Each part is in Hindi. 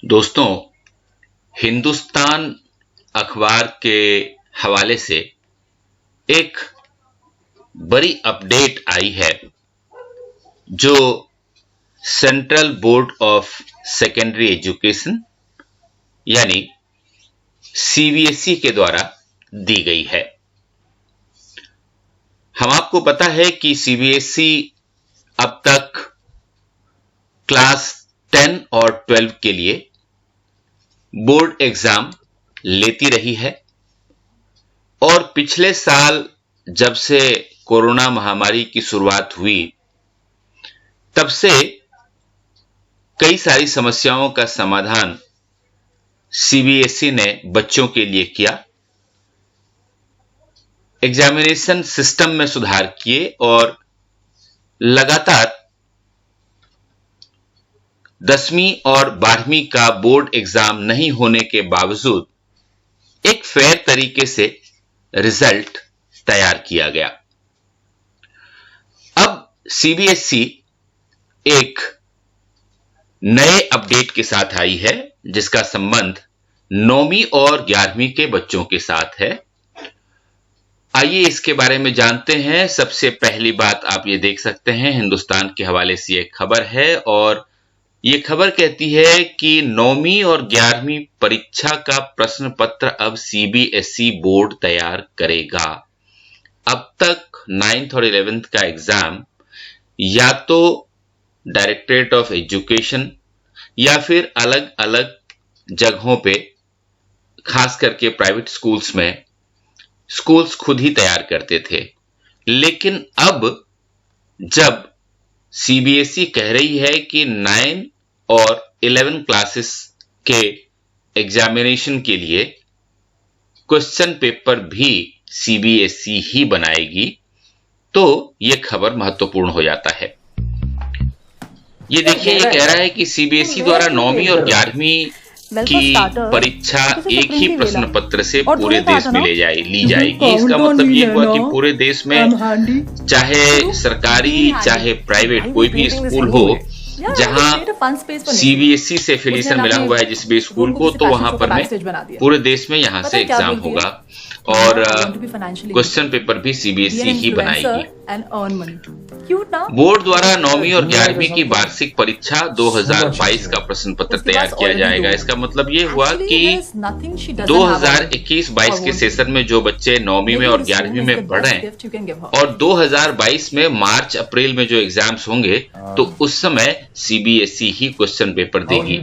दोस्तों, हिंदुस्तान अखबार के हवाले से एक बड़ी अपडेट आई है जो central board of secondary education यानी सीबीएसई के द्वारा दी गई है। हम आपको पता है कि सीबीएसई अब तक क्लास 10 और 12 के लिए बोर्ड एग्जाम लेती रही है और पिछले साल जब से कोरोना महामारी की शुरुआत हुई तब से कई सारी समस्याओं का समाधान सीबीएसई ने बच्चों के लिए किया, एग्जामिनेशन सिस्टम में सुधार किए और लगातार 10वीं और 12वीं का बोर्ड एग्जाम नहीं होने के बावजूद एक फेयर तरीके से रिजल्ट तैयार किया गया। अब सीबीएसई एक नए अपडेट के साथ आई है जिसका संबंध 9वीं और 11वीं के बच्चों के साथ है। आइए इसके बारे में जानते हैं। सबसे पहली बात आप ये देख सकते हैं, हिंदुस्तान के हवाले से एक खबर है और ये खबर कहती है कि 9वीं और 11वीं परीक्षा का प्रश्न पत्र अब सीबीएसई बोर्ड तैयार करेगा। अब तक 9th और 11th का एग्जाम या तो डायरेक्टरेट ऑफ एजुकेशन या फिर अलग अलग जगहों पे, खास करके प्राइवेट स्कूल्स में स्कूल्स खुद ही तैयार करते थे, लेकिन अब जब सीबीएसई कह रही है कि 9 और 11 क्लासेस के एग्जामिनेशन के लिए क्वेश्चन पेपर भी सीबीएसई ही बनाएगी, तो यह खबर महत्वपूर्ण हो जाता है। ये देखिए, ये कह रहा है कि सीबीएसई द्वारा 9वीं और 11वीं की परीक्षा एक ही प्रश्न पत्र से पूरे देश में ली जाएगी। इसका मतलब ये हुआ कि पूरे देश में चाहे सरकारी चाहे प्राइवेट कोई भी स्कूल हो जहां सीबीएसई से एफिलिएशन मिला हुआ है जिस भी स्कूल को, तो वहां पर में पूरे देश में यहां से एग्जाम होगा और क्वेश्चन पेपर भी सीबीएसई ही बनाएगी। बोर्ड द्वारा 9वीं और 11वीं की वार्षिक परीक्षा 2022 का प्रश्न पत्र तैयार किया जाएगा। इसका मतलब ये हुआ कि 2021-22 के सेशन में जो बच्चे 9वीं में और 11वीं में पढ़ रहे हैं और 2022 में मार्च अप्रैल में जो एग्जाम्स होंगे तो उस समय सीबीएसई ही क्वेश्चन पेपर देगी।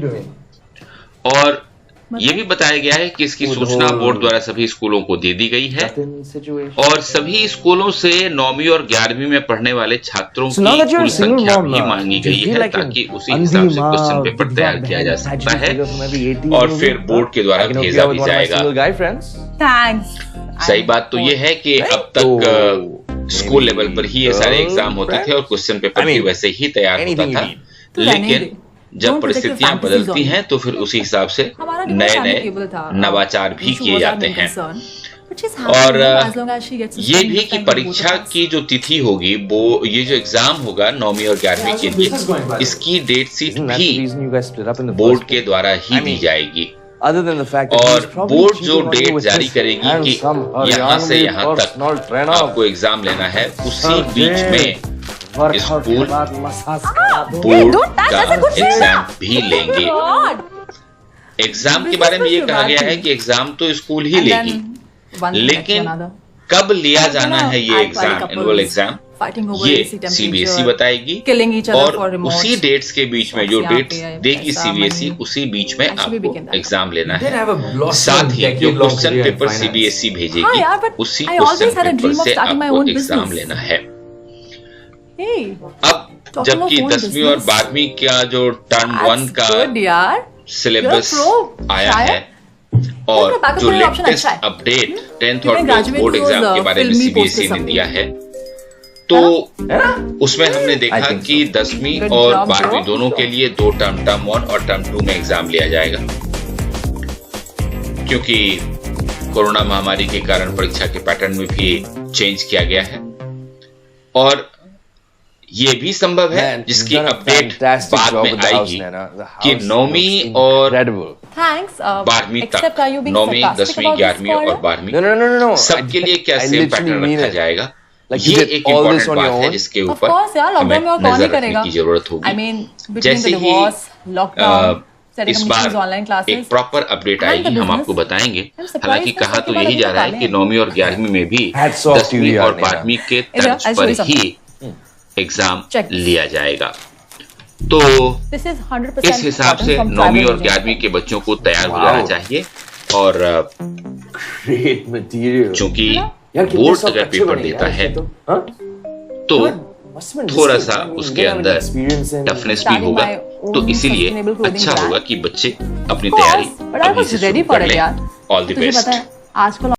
और यह भी बताया गया है कि इसकी सूचना बोर्ड द्वारा सभी स्कूलों को दे दी गई है और सभी स्कूलों से 9वीं और 11वीं में पढ़ने वाले छात्रों की कुल संख्या भी मांगी गई है ताकि उसी हिसाब से क्वेश्चन पेपर तैयार किया जा सकता है और फिर बोर्ड के द्वारा भेजा भी जाएगा। सही बात तो यह है कि अब तक स्कूल लेवल पर ही ये सारे एग्जाम होते थे और क्वेश्चन पेपर भी वैसे ही तैयार होता था, लेकिन जब परिस्थितियां बदलती हैं तो फिर उसी हिसाब से नए नए नवाचार भी किए जाते हैं। और ये भी कि परीक्षा की जो तिथि होगी, वो ये जो एग्जाम होगा 9वीं और 11वीं के लिए, इसकी डेट शीट भी बोर्ड के द्वारा ही दी जाएगी और बोर्ड जो डेट जारी करेगी कि यहाँ से यहाँ तक आपको एग्जाम लेना है, उसी बीच में स्कूल बोर्ड का एग्जाम भी लेंगे। एग्जाम के बारे में ये कहा गया है कि एग्जाम तो स्कूल ही लेगी, लेकिन कब लिया जाना है ये एग्जाम, एनुअल एग्जाम, ये सीबीएसई बताएगी और उसी डेट्स के बीच में जो डेट देगी सीबीएसई, उसी बीच में आपको एग्जाम लेना है। साथ ही जो क्वेश्चन पेपर सीबीएसई भेजेगी उसी क्वेश्चन पेपर से आपको एग्जाम लेना है। अब जबकि 10वीं और 12वीं का जो टर्म 1 का सिलेबस आया है और जो लेटेस्ट अपडेट 10th और 12th बोर्ड एग्जाम के बारे में सीबीएसई ने दिया है, तो उसमें हमने देखा कि 10वीं और 12वीं दोनों के लिए दो टर्म 1 और टर्म 2 में एग्जाम लिया जाएगा, क्योंकि कोरोना महामारी के कारण परीक्षा के पैटर्न में भी चेंज किया गया है। और ये भी संभव है Man, जिसकी you've done a update fantastic बाद job में with the house, आएगी Nana. The कि house 9वीं looks और incredible. Thanks. 12वीं Except तक, are you being 9वीं, sarcastic 10वीं, about this 11वीं और caller? 12वीं No. सबके लिए क्या I same literally pattern mean रखा it. जाएगा। Like you ये did एक all this important on your बात है own? जिसके Of ऊपर course, यार, हमें lockdown में और कौन नजर ही रखने करेगा? की जरूरत होगी। I mean, between जैसे the he divorce, lockdown, setting इस up बार Nishi's online classes, एक प्रॉपर अपडेट and the आएगी, हम business. आपको बताएंगे। I'm surprised हालांकि कि कहा सबके तो बारे यही में जा रहा है निकाले कि हैं। 9वीं और 11वीं में भी Hats off to 10वीं you, और Nina. 12वीं के इधर, तर्ज I'll show पर you something. He exam Check this. लिया जाएगा। तो This is 100% इस हिसाब cotton से from 9वीं tribal और region. 11वीं के बच्चों को तैयार हो Wow. जाना चाहिए। और Great material. चूंकि यार कितने बोर्ड सब अगर अच्छे पेपर बने देता यार है इसके हाँ? तो Must have been थोड़ा risky. सा I mean, you उसके don't have any अंदर experience in- टफनेस भी Starting होगा। my तो own इसीलिए sustainable clothing अच्छा brand. होगा कि बच्चे अपनी Of course, तैयारी but I अभी was से ready शुरू for कर it, लें। यार। ऑल द तुझे पता बेस्ट। है आजकल